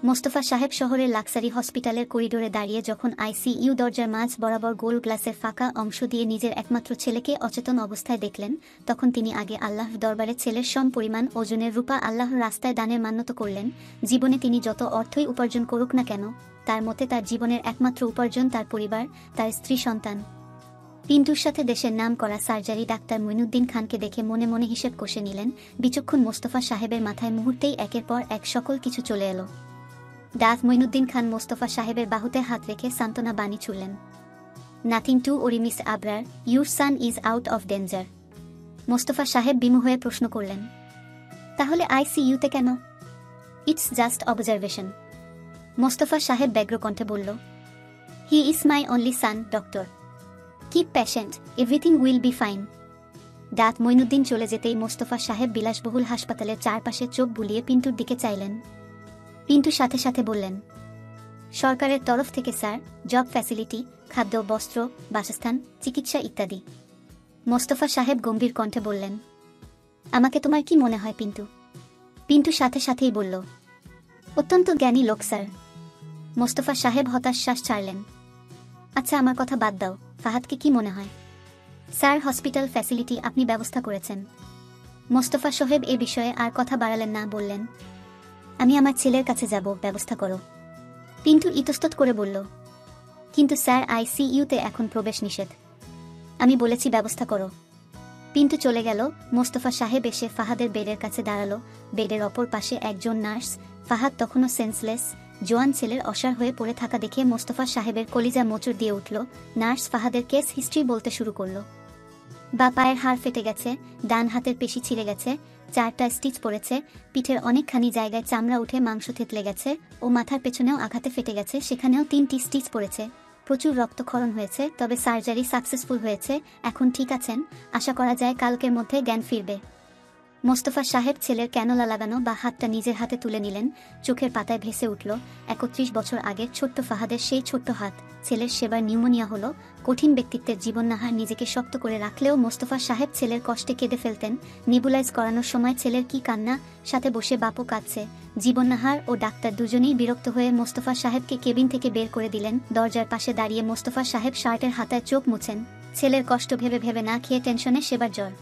মোস্তফা সাহেব শহরের লাক্সারি হসপিটালের করিডোরে দাঁড়িয়ে যখন আইসিইউ দরজার মাঝ বরাবর গোল গ্লাসের ফাঁকা অংশ দিয়ে নিজের একমাত্র ছেলেকে অচেতন অবস্থায় দেখলেন, তখন তিনি আগে আল্লাহর দরবারে ছেলের সম পরিমাণ ওজনের রূপা আল্লাহর রাস্তায় দানের মান্যত করলেন। জীবনে তিনি যত অর্থই উপার্জন করুক না কেন, তার মতে তার জীবনের একমাত্র উপার্জন তার পরিবার, তার স্ত্রী সন্তান। পিন্টুর সাথে দেশের নাম করা সার্জারি ডাক্তার মঈনুদ্দিন খানকে দেখে মনে মনে হিসেব কষে নিলেন। বিচক্ষণ মোস্তফা সাহেবের মাথায় মুহূর্তেই একের পর এক সকল কিছু চলে এলো। মঈনুদ্দিন খান মোস্তফা সাহেবের বাহুতে হাত রেখে সান্ত্বনা বাণী ছুড়লেন। Nothing to worry miss Abrar, your son is out of danger. Mostafa সাহেব বিমু হয়ে প্রশ্ন করলেন, তাহলে আইসিইউতে কেন? It's just observation. মোস্তফা সাহেব ব্যগ্র কণ্ঠে বলল, he is my only San doctor, keep patient, everything will be fine. Moinuddin চলে যেতেই মোস্তফা সাহেব বিলাসবহুল হাসপাতালের চারপাশে চোখ বুলিয়ে পিন্টুর দিকে চাইলেন। পিন্টু সাথে সাথে বললেন, সরকারের তরফ থেকে স্যার, জব ফ্যাসিলিটি, খাদ্য, বস্ত্র, বাসস্থান, চিকিৎসা ইত্যাদি। মোস্তফা সাহেব গম্ভীর কণ্ঠে বললেন, আমাকে তোমার কি মনে হয় পিন্টু? পিন্টু সাথে সাথেই বলল, অত্যন্ত জ্ঞানী লোক স্যার। মোস্তফা সাহেব হতাশ শ্বাস ছাড়লেন। আচ্ছা, আমার কথা বাদ দাও, ফাহাদকে কি মনে হয়? স্যার, হসপিটাল ফ্যাসিলিটি আপনি ব্যবস্থা করেছেন। মোস্তফা সাহেব এ বিষয়ে আর কথা বাড়ালেন না, বললেন, আমি আমার ছেলের কাছে যাব, ব্যবস্থা করো। পিন্টু ইতস্তত করে বলল, কিন্তু স্যার, আইসিইউতে এখন প্রবেশ নিষেধ। আমি বলেছি ব্যবস্থা করো। পিন্টু চলে গেল। মোস্তফা সাহেব এসে ফাহাদের বেডের কাছে দাঁড়ালো। বেডের অপর পাশে একজন নার্স। ফাহাদ তখনও সেন্সলেস। জোয়ান ছেলের অসাড় হয়ে পড়ে থাকা দেখে মোস্তফা সাহেবের কলিজা মোচড় দিয়ে উঠল। নার্স ফাহাদের কেস হিস্ট্রি বলতে শুরু করল। বা পায়ের হাড় ফেটে গেছে, ডান হাতের পেশি ছিঁড়ে গেছে, 4টা স্টিচ পড়েছে, পিঠের অনেকখানি জায়গায় চামড়া উঠে মাংস থেতলে গেছে ও মাথার পেছনেও আঘাতে ফেটে গেছে, সেখানেও 3টি স্টিচ পড়েছে। প্রচুর রক্তক্ষরণ হয়েছে, তবে সার্জারি সাকসেসফুল হয়েছে, এখন ঠিক আছেন। আশা করা যায় কালকের মধ্যে জ্ঞান ফিরবে। মোস্তফা সাহেব ছেলের ক্যানোলা লাগানো বা হাতটা নিজের হাতে তুলে নিলেন। চোখের পাতায় ভেসে উঠল 31 বছর আগের ছোট্ট ফাহাদের সেই ছোট্ট হাত। ছেলের সেবার নিউমোনিয়া হলো। কঠিন ব্যক্তিত্বের জীবননাহার নিজেকে শক্ত করে রাখলেও মোস্তফা সাহেব ছেলের কষ্টে কেঁদে ফেলতেন। নেবুলাইজ করানোর সময় ছেলের কি কান্না, সাথে বসে বাপও কাঁদছে। জীবননাহার ও ডাক্তার দুজনেই বিরক্ত হয়ে মোস্তফা সাহেবকে কেবিন থেকে বের করে দিলেন। দরজার পাশে দাঁড়িয়ে মোস্তফা সাহেব শার্টের হাতায় চোখ মুছেন। ছেলের কষ্ট ভেবে ভেবে না খেয়ে টেনশনে সেবার জ্বর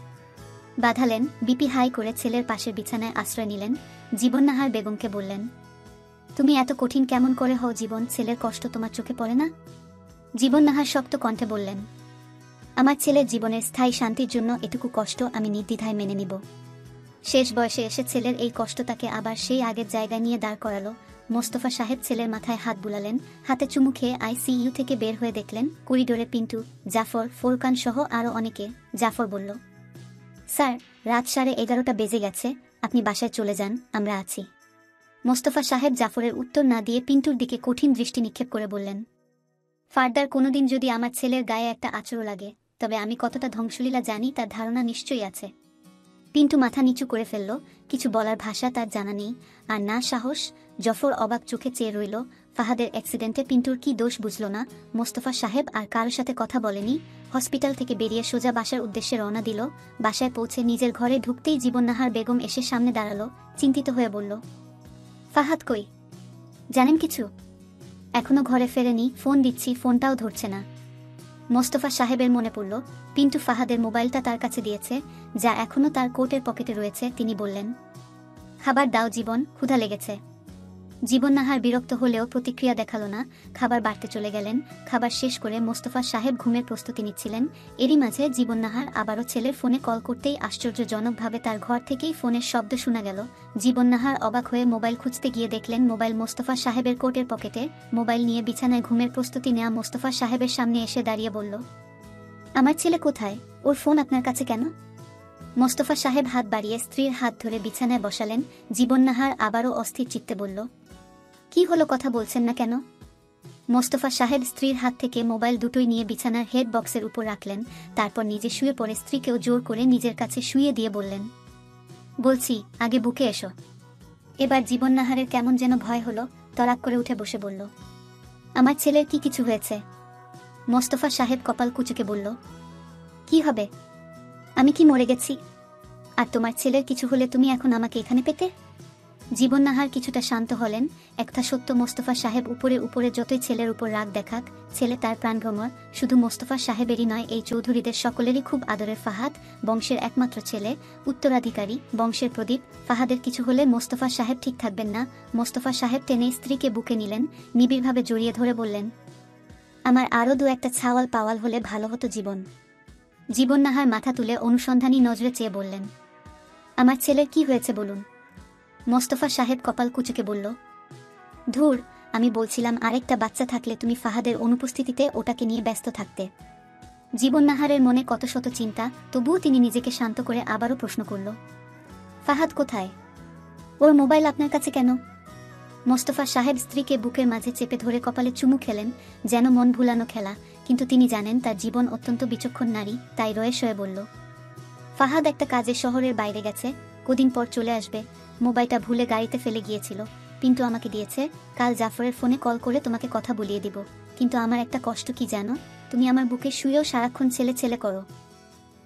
বাঁধালেন। বিপি হাই করে ছেলের পাশের বিছানায় আশ্রয় নিলেন। জীবননাহার বেগমকে বললেন, তুমি এত কঠিন কেমন করে হও জীবন? ছেলের কষ্ট তোমার চোখে পড়ে না? জীবননাহার শক্ত কণ্ঠে বললেন, আমার ছেলের জীবনের স্থায়ী শান্তির জন্য এটুকু কষ্ট আমি নির্দ্বিধায় মেনে নিব। শেষ বয়সে এসে ছেলের এই কষ্ট তাকে আবার সেই আগের জায়গায় নিয়ে দাঁড় করালো। মোস্তফা সাহেব ছেলের মাথায় হাত বুলালেন। হাতে চুমু খেয়ে আইসিইউ থেকে বের হয়ে দেখলেন করিডোরে পিন্টু, জাফর, ফোরকান সহ আরও অনেকে। জাফর বলল, স্যার, রাত 11:30 বেজে গেছে, আপনি বাসায় চলে যান, আমরা আছি। মোস্তফা সাহেব জাফরের উত্তর না দিয়ে পিন্টুর দিকে কঠিন দৃষ্টি নিক্ষেপ করে বললেন, ফার্দার কোনোদিন যদি আমার ছেলের গায়ে একটা আঁচড়ও লাগে, তবে আমি কতটা ধ্বংসলীলা জানি তার ধারণা নিশ্চয়ই আছে। পিন্টু মাথা নিচু করে ফেলল। কিছু বলার ভাষা তার জানা নেই, আর না সাহস। জফর অবাক চোখে চেয়ে রইল। ফাহাদের অ্যাক্সিডেন্টে পিন্টুর কি দোষ বুঝল না। মোস্তফা সাহেব আর কারোর সাথে কথা বলেনি। হসপিটাল থেকে বেরিয়ে সোজা বাসার উদ্দেশ্যে রওনা দিল। বাসায় পৌঁছে নিজের ঘরে ঢুকতেই জীবননাহার বেগম এসে সামনে দাঁড়ালো। চিন্তিত হয়ে বলল, ফাহাদ কই? জানেন কিছু? এখনো ঘরে ফেরেনি, ফোন দিচ্ছি, ফোনটাও ধরছে না। মোস্তফা সাহেবের মনে পড়ল পিন্টু ফাহাদের মোবাইলটা তার কাছে দিয়েছে, যা এখনও তার কোটের পকেটে রয়েছে। তিনি বললেন, খাবার দাও জীবন, ক্ষুধা লেগেছে। জীবননাহার বিরক্ত হলেও প্রতিক্রিয়া দেখালো না। খাবার বাড়তে চলে গেলেন। খাবার শেষ করে মোস্তফা সাহেব ঘুমের প্রস্তুতি নিচ্ছিলেন। এরই মাঝে জীবননাহার আবারও ছেলের ফোনে কল করতেই আশ্চর্যজনকভাবে তার ঘর থেকেই ফোনের শব্দ শোনা গেল। জীবননাহার অবাক হয়ে মোবাইল খুঁজতে গিয়ে দেখলেন মোবাইল মোস্তফা সাহেবের কোটের পকেটে। মোবাইল নিয়ে বিছানায় ঘুমের প্রস্তুতি নেওয়া মোস্তফা সাহেবের সামনে এসে দাঁড়িয়ে বলল, আমার ছেলে কোথায়? ওর ফোন আপনার কাছে কেন? মোস্তফা সাহেব হাত বাড়িয়ে স্ত্রীর হাত ধরে বিছানায় বসালেন। জীবননাহার আবারও অস্থির চিত্তে বলল, কি হলো, কথা বলছেন না কেন? মোস্তফা সাহেব স্ত্রীর হাত থেকে মোবাইল দুটোই নিয়ে বিছানার হেড বক্সের উপর রাখলেন। তারপর নিজে শুয়ে পড়ে স্ত্রীকেও জোর করে নিজের কাছে শুয়ে দিয়ে বললেন, বলছি, আগে বুকে এসো। এবার জীবননাহারের কেমন যেন ভয় হলো। তড়াক করে উঠে বসে বলল, আমার ছেলের কি কিছু হয়েছে? মোস্তফা সাহেব কপাল কুঁচকে বলল, কি হবে? আমি কি মরে গেছি? আর তোমার ছেলের কিছু হলে তুমি এখন আমাকে এখানে পেতে? জীবননাহার কিছুটা শান্ত হলেন। একটা সত্য, মোস্তফা সাহেব উপরে উপরে যতই ছেলের উপর রাগ দেখাক, ছেলে তার প্রাণভ্রমর। শুধু মোস্তফা সাহেবেরই নয়, এই চৌধুরীদের সকলেরই খুব আদরের ফাহাদ, বংশের একমাত্র ছেলে, উত্তরাধিকারী, বংশের প্রদীপ। ফাহাদের কিছু হলে মোস্তফা সাহেব ঠিক থাকবেন না। মোস্তফা সাহেব টেনে স্ত্রীকে বুকে নিলেন, নিবিড়ভাবে জড়িয়ে ধরে বললেন, আমার আরও দু একটা ছাওয়াল পাওয়াল হলে ভালো হতো জীবন। জীবননাহার মাথা তুলে অনুসন্ধানী নজরে চেয়ে বললেন, আমার ছেলের কি হয়েছে বলুন। মোস্তফা সাহেব কপাল কুঁচকে বলল, ধুর, আমি বলছিলাম আরেকটা বাচ্চা থাকলে তুমি ফাহাদের অনুপস্থিতিতে ওটাকে নিয়ে ব্যস্ত থাকতে। জীবননাহারের মনে কত শত চিন্তা, তবুও তিনি নিজেকে শান্ত করে আবারও প্রশ্ন করল, ফাহাদ কোথায়? ওর মোবাইল আপনার কাছে কেন? মোস্তফা সাহেব স্ত্রীকে বুকের মাঝে চেপে ধরে কপালে চুমু খেলেন, যেন মন ভুলানো খেলা। কিন্তু তিনি জানেন তার জীবন অত্যন্ত বিচক্ষণ নারী, তাই রয়ে শয়ে বলল, ফাহাদ একটা কাজে শহরের বাইরে গেছে, কদিন পর চলে আসবে। মোবাইলটা ভুলে গাড়িতে ফেলে গিয়েছিল, পিন্টু আমাকে দিয়েছে। কাল জাফরের ফোনে কল করে তোমাকে কথা বলিয়ে দিব। কিন্তু আমার একটা কষ্ট কি জানো, তুমি আমার বুকে শুয়েও সারাক্ষণ ছেলে ছেলে করো।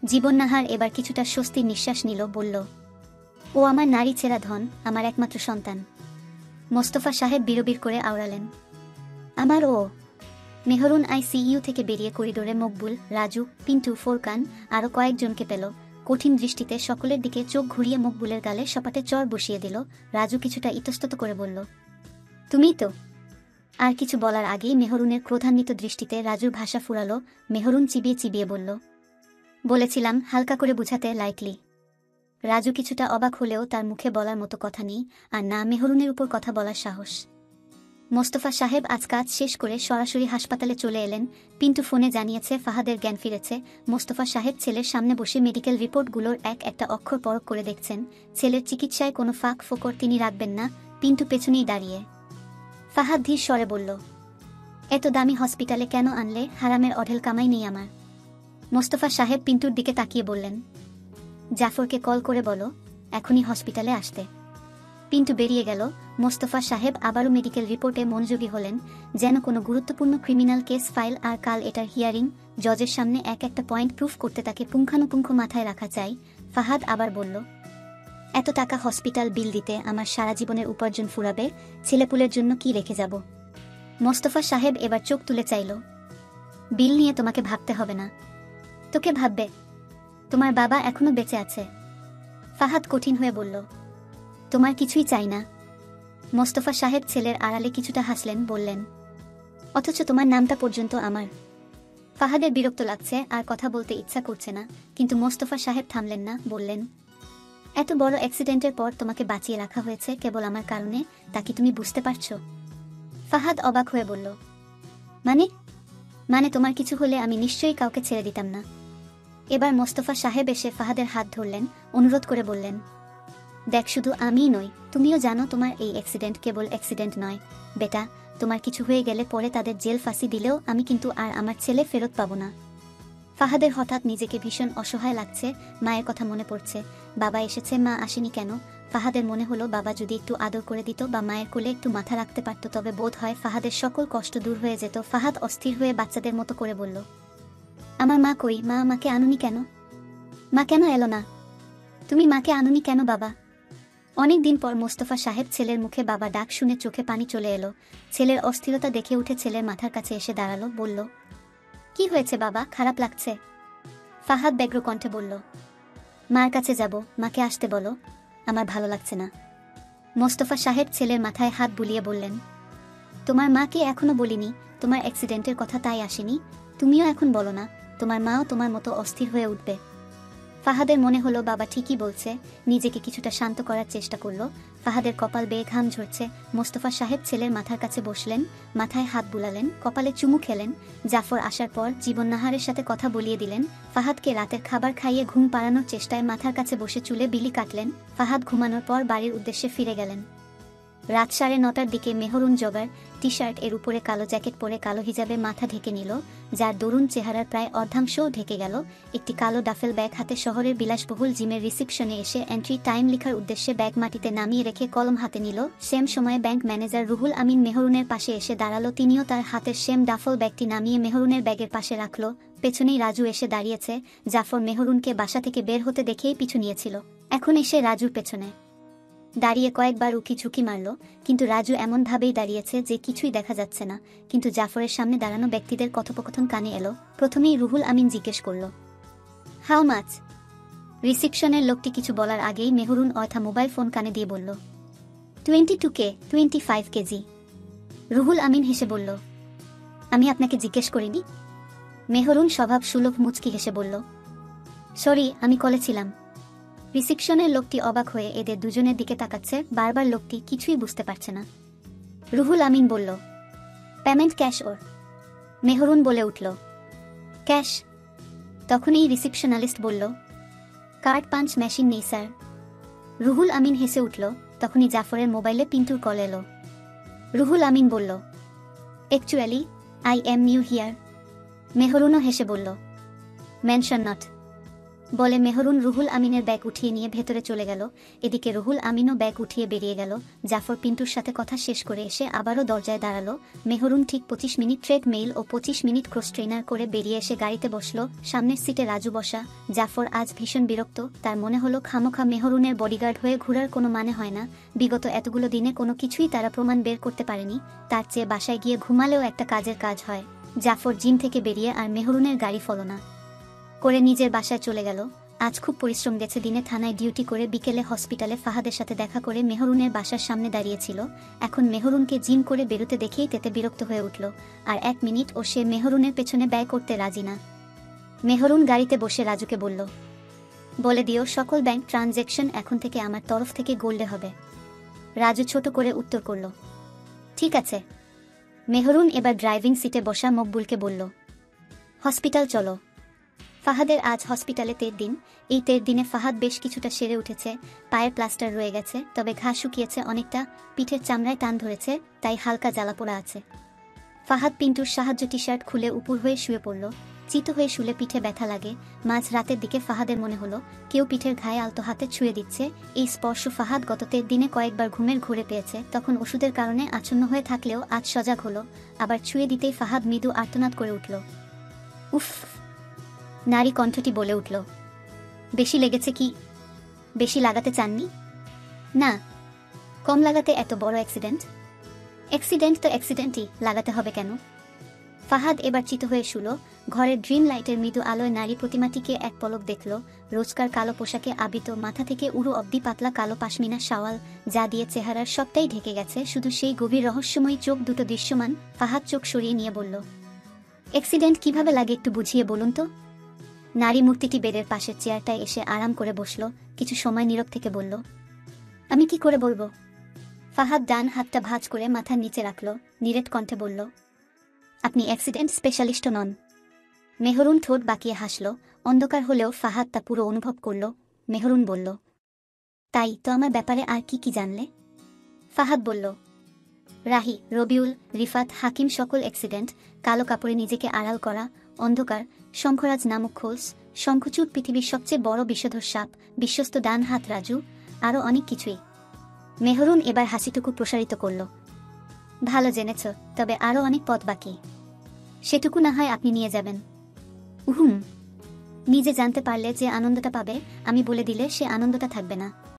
জীবননাহার এবার কিছুটা স্বস্তির নিঃশ্বাস নিল, বলল, ও আমার নারী ছেঁড়া ধন, আমার একমাত্র সন্তান। মোস্তফা সাহেব বিড়বিড় করে আওড়ালেন, আমার ও। মেহরুন আইসিইউ থেকে বেরিয়ে করিডোরে মকবুল, রাজু, পিন্টু, ফোরকান আরও কয়েকজনকে পেল। কঠিন দৃষ্টিতে সকলের দিকে চোখ ঘুরিয়ে মকবুলের গালে সপাটে চর বসিয়ে দিল। রাজু কিছুটা ইতস্তত করে বলল, তুমিই তো। আর কিছু বলার আগেই মেহরুনের ক্রোধান্বিত দৃষ্টিতে রাজুর ভাষা ফুরালো। মেহরুন চিবিয়ে চিবিয়ে বলল, বলেছিলাম হালকা করে বুঝাতে, লাইটলি। রাজু কিছুটা অবাক হলেও তার মুখে বলার মতো কথা নেই, আর না মেহরুনের উপর কথা বলার সাহস। মোস্তফা সাহেব আজ কাজ শেষ করে সরাসরি হাসপাতালে চলে এলেন। পিন্টু ফোনে জানিয়েছে ফাহাদের জ্ঞান ফিরেছে। মোস্তফা সাহেব ছেলের সামনে বসে মেডিকেল রিপোর্টগুলোর এক একটা অক্ষর পরখ করে দেখছেন। ছেলের চিকিৎসায় কোনো ফাঁক ফোকর তিনি রাখবেন না। পিন্টু পেছনেই দাঁড়িয়ে। ফাহাদ ধীর স্বরে বলল, এত দামি হসপিটালে কেন আনলে? হারামের অঢেল কামাই নেই আমার। মোস্তফা সাহেব পিন্টুর দিকে তাকিয়ে বললেন, জাফরকে কল করে বলো এখনই হসপিটালে আসতে। পিন্টু বেরিয়ে গেল। মোস্তফা সাহেব আবারও মেডিকেল রিপোর্টে মনোযোগী হলেন, যেন কোনো গুরুত্বপূর্ণ ক্রিমিনাল কেস ফাইল। আর কাল এটার হিয়ারিং, জজের সামনে এক একটা পয়েন্ট প্রুফ করতে তাকে পুঙ্খানুপুঙ্খ মাথায় রাখা চাই। ফাহাদ আবার বলল, এত টাকা হসপিটাল বিল দিতে আমার সারা জীবনের উপার্জন ফুরাবে, ছেলেপুলের জন্য কি রেখে যাব? মোস্তফা সাহেব এবার চোখ তুলে চাইল, বিল নিয়ে তোমাকে ভাবতে হবে না। তোকে ভাববে, তোমার বাবা এখনো বেঁচে আছে। ফাহাদ কঠিন হয়ে বলল, তোমার কিছুই চাই না। মোস্তফা সাহেব ছেলের আড়ালে কিছুটা হাসলেন, বললেন, অথচ তোমার নামটা পর্যন্ত আমার। ফাহাদের বিরক্ত লাগছে, আর কথা বলতে ইচ্ছা করছে না, কিন্তু মোস্তফা সাহেব থামলেন না, বললেন, এত বড় অ্যাক্সিডেন্টের পর তোমাকে বাঁচিয়ে রাখা হয়েছে কেবল আমার কারণে, তা কি তুমি বুঝতে পারছো? ফাহাদ অবাক হয়ে বলল, মানে? মানে তোমার কিছু হলে আমি নিশ্চয়ই কাউকে ছেড়ে দিতাম না। এবার মোস্তফা সাহেব এসে ফাহাদের হাত ধরলেন, অনুরোধ করে বললেন, দেখ, শুধু আমিই নই, তুমিও জানো তোমার এই অ্যাক্সিডেন্ট কেবল অ্যাক্সিডেন্ট নয়। বেটা, তোমার কিছু হয়ে গেলে পরে তাদের জেল ফাঁসি দিলেও আমি কিন্তু আর আমার ছেলে ফেরত পাবো না। ফাহাদের হঠাৎ নিজেকে ভীষণ অসহায় লাগছে। মায়ের কথা মনে পড়ছে। বাবা এসেছে, মা আসেনি কেন? ফাহাদের মনে হলো বাবা যদি একটু আদর করে দিত বা মায়ের কোলে একটু মাথা রাখতে পারত, তবে বোধ হয় ফাহাদের সকল কষ্ট দূর হয়ে যেত। ফাহাদ অস্থির হয়ে বাচ্চাদের মতো করে বলল, আমার মা কই? মা মাকে আনুনি কেন? মা কেন এলো না? তুমি মাকে আনুনি কেন বাবা? অনেক দিন পর মোস্তফা সাহেব ছেলের মুখে বাবা ডাক শুনে চোখে পানি চলে এলো। ছেলের অস্থিরতা দেখে উঠে ছেলের মাথার কাছে এসে দাঁড়ালো, বলল, কি হয়েছে বাবা, খারাপ লাগছে? ফাহাদ ব্যগ্র কণ্ঠে বলল, মার কাছে যাব, মাকে আসতে বলো, আমার ভালো লাগছে না। মোস্তফা সাহেব ছেলের মাথায় হাত বুলিয়ে বললেন, তোমার মাকে এখনো বলিনি তোমার অ্যাক্সিডেন্টের কথা, তাই আসেনি। তুমিও এখন বলো না, তোমার মাও তোমার মতো অস্থির হয়ে উঠবে। ফাহাদের মনে হলো বাবা ঠিকই বলছে। নিজেকে কিছুটা শান্ত করার চেষ্টা করলো। ফাহাদের কপাল বেয়ে ঘাম ঝরছে। মোস্তফা সাহেব ছেলের মাথার কাছে বসলেন, মাথায় হাত বুলালেন, কপালে চুমু খেলেন। জাফর আসার পর জীবননাহারের সাথে কথা বলিয়ে দিলেন। ফাহাদকে রাতের খাবার খাইয়ে ঘুম পাড়ানোর চেষ্টায় মাথার কাছে বসে চুলে বিলি কাটলেন। ফাহাদ ঘুমানোর পর বাড়ির উদ্দেশ্যে ফিরে গেলেন। রাত 9:30টার দিকে মেহরুন জগার টি শার্ট এর উপরে কালো জ্যাকেট পরে কালো হিজাবে মাথা ঢেকে নিল, যার দরুন চেহারার প্রায় অর্ধাংশও ঢেকে গেল। একটি কালো ডাফেল ব্যাগ হাতে শহরের বিলাসবহুল জিমের রিসিপশনে এসে এন্ট্রি টাইম লেখার উদ্দেশ্যে ব্যাগ মাটিতে নামিয়ে রেখে কলম হাতে নিল। সেম সময়ে ব্যাংক ম্যানেজার রুহুল আমিন মেহরুনের পাশে এসে দাঁড়ালো। তিনিও তার হাতের সেম ডাফল ব্যাগটি নামিয়ে মেহরুনের ব্যাগের পাশে রাখল। পেছনেই রাজু এসে দাঁড়িয়েছে। জাফর মেহরুনকে বাসা থেকে বের হতে দেখেই পিছু নিয়েছিল, এখন এসে রাজুর পেছনে। দাঁড়িয়ে কয়েকবার উকি ঝুঁকি মারল, কিন্তু রাজু এমনভাবেই দাঁড়িয়েছে যে কিছুই দেখা যাচ্ছে না। কিন্তু জাফরের সামনে দাঁড়ানো ব্যক্তিদের কথোপকথন কানে এলো। প্রথমেই রুহুল আমিন জিজ্ঞেস করল, হাউ মাচ? রিসিপশনের লোকটি কিছু বলার আগেই মেহরুন অয়থা মোবাইল ফোন কানে দিয়ে বলল, 22K, 25 কেজি। রুহুল আমিন হেসে বলল, আমি আপনাকে জিজ্ঞেস করিনি। মেহরুন স্বভাব সুলভ মুচকি হেসে বলল, সরি, আমি কলে ছিলাম। রিসিপশনের লোকটি অবাক হয়ে এদের দুজনের দিকে তাকাচ্ছে, বারবার লোকটি কিছুই বুঝতে পারছে না। রুহুল আমিন বলল, পেমেন্ট ক্যাশ ওর? মেহরুন বলে উঠল, ক্যাশ। তখনই রিসিপশনালিস্ট বলল, কার্ড পাঞ্চ মেশিন নেই স্যার। রুহুল আমিন হেসে উঠল। তখনই জাফরের মোবাইলে পিন্টুর কল এলো। রুহুল আমিন বলল, actually I am new here. মেহরুনও হেসে বলল, মেনশন নট। বলে মেহরুন রুহুল আমিনের ব্যাগ উঠিয়ে নিয়ে ভেতরে চলে গেল। এদিকে রুহুল আমিনও ব্যাগ উঠিয়ে বেরিয়ে গেল। জাফর পিন্টুর সাথে কথা শেষ করে এসে আবারও দরজায় দাঁড়ালো। মেহরুন ঠিক 25 মিনিট ট্রেডমিল ও 25 মিনিট ক্রস ট্রেনার করে বেরিয়ে এসে গাড়িতে বসলো। সামনের সিটে রাজু বসা। জাফর আজ ভীষণ বিরক্ত। তার মনে হলো খামোখা মেহরুনের বডিগার্ড হয়ে ঘোরার কোনো মানে হয় না। বিগত এতগুলো দিনে কোনো কিছুই তারা প্রমাণ বের করতে পারেনি। তার চেয়ে বাসায় গিয়ে ঘুমালেও একটা কাজের কাজ হয়। জাফর জিম থেকে বেরিয়ে আর মেহরুনের গাড়ি ফলো না করে নিজের বাসায় চলে গেল। আজ খুব পরিশ্রম গেছে। দিনে থানায় ডিউটি করে বিকেলে হসপিটালে ফাহাদের সাথে দেখা করে মেহরুনের বাসার সামনে দাঁড়িয়েছিল। এখন মেহরুনকে জিম করে বেরোতে দেখেই তেতে বিরক্ত হয়ে উঠল। আর 1 মিনিট ও সে মেহরুনের পেছনে ব্যয় করতে রাজি না। মেহরুন গাড়িতে বসে রাজুকে বলল, বলে দিও সকল ব্যাংক ট্রানজ্যাকশন এখন থেকে আমার তরফ থেকে গোল্ডে হবে। রাজু ছোট করে উত্তর করল, ঠিক আছে। মেহরুন এবার ড্রাইভিং সিটে বসা মকবুলকে বলল, হসপিটাল চলো। ফাহাদের আজ হসপিটালে 13 দিন। এই 13 দিনে ফাহাদ বেশ কিছুটা সেরে উঠেছে। পায়ের প্লাস্টার রয়ে গেছে, তবে ঘা শুকিয়েছে অনেকটা। পিঠের চামড়ায় টান ধরেছে, তাই হালকা জ্বালাপোড়া আছে। ফাহাদ পিন্টুর সাহায্য টি শার্ট খুলে উপর হয়ে শুয়ে পড়ল। চিত হয়ে শুলে পিঠে ব্যথা লাগে। মাঝ রাতের দিকে ফাহাদের মনে হলো কেউ পিঠের ঘায়ে আলতো হাতে ছুঁয়ে দিচ্ছে। এই স্পর্শ ফাহাদ গত 13 দিনে কয়েকবার ঘুমের ঘোরে পেয়েছে। তখন ওষুধের কারণে আচ্ছন্ন হয়ে থাকলেও আজ সজাগ হলো। আবার ছুঁয়ে দিতেই ফাহাদ মৃদু আর্তনাদ করে উঠল। উফ! নারী কণ্ঠটি বলে উঠল, বেশি লেগেছে কি? বেশি লাগাতে চাননি? না। কম লাগাতে এত বড় অ্যাক্সিডেন্ট? অ্যাক্সিডেন্ট তো অ্যাক্সিডেন্টই, লাগাতে হবে কেন? ফাহাদ এবার চিত হয়ে শুলো। ঘরের ড্রিম লাইটের মৃদু আলোয় নারী প্রতিমাটিকে এক পলক দেখল। রোজকার কালো পোশাকে আবৃত, মাথা থেকে উড়ো অবধি পাতলা কালো পাশমিনা শাওয়াল, যা দিয়ে চেহারার সবটাই ঢেকে গেছে, শুধু সেই গভীর রহস্যময়ী চোখ দুটো দৃশ্যমান। ফাহাদ চোখ সরিয়ে নিয়ে বলল, অ্যাক্সিডেন্ট কিভাবে লাগে একটু বুঝিয়ে বলুন তো। নারী মূর্তিটি বেডের পাশের চেয়ারটায় এসে আরাম করে বসল। কিছু সময় নীরব থেকে বলল, আমি কি করে বলবো? ফাহাদ ডান হাতটা ভাঁজ করে মাথার নিচে রাখল। নিরেট কণ্ঠে বলল, আপনি অ্যাক্সিডেন্ট স্পেশালিস্টও নন। মেহরুন ঠোঁট বাঁকিয়ে হাসল। অন্ধকার হলেও ফাহাদ তা পুরো অনুভব করল। মেহরুন বলল, তাই তো আমার ব্যাপারে আর কি কি জানলে? ফাহাদ বলল, রাহি, রবিউল, রিফাত, হাকিম সকল অ্যাক্সিডেন্ট, কালো কাপড়ে নিজেকে আড়াল করা, অন্ধকার, শঙ্খরাজ নামক খোলস, শঙ্খচূড় পৃথিবীর সবচেয়ে বড় বিষধর সাপ, বিশ্বস্ত ডান হাত রাজু, আরও অনেক কিছুই। মেহরুন এবার হাসিটুকু প্রসারিত করল, ভালো জেনেছ, তবে আরও অনেক পথ বাকি। সেটুকু না হয় আপনি নিয়ে যাবেন। নিজে জানতে পারলে যে আনন্দটা পাবে, আমি বলে দিলে সে আনন্দটা থাকবে না।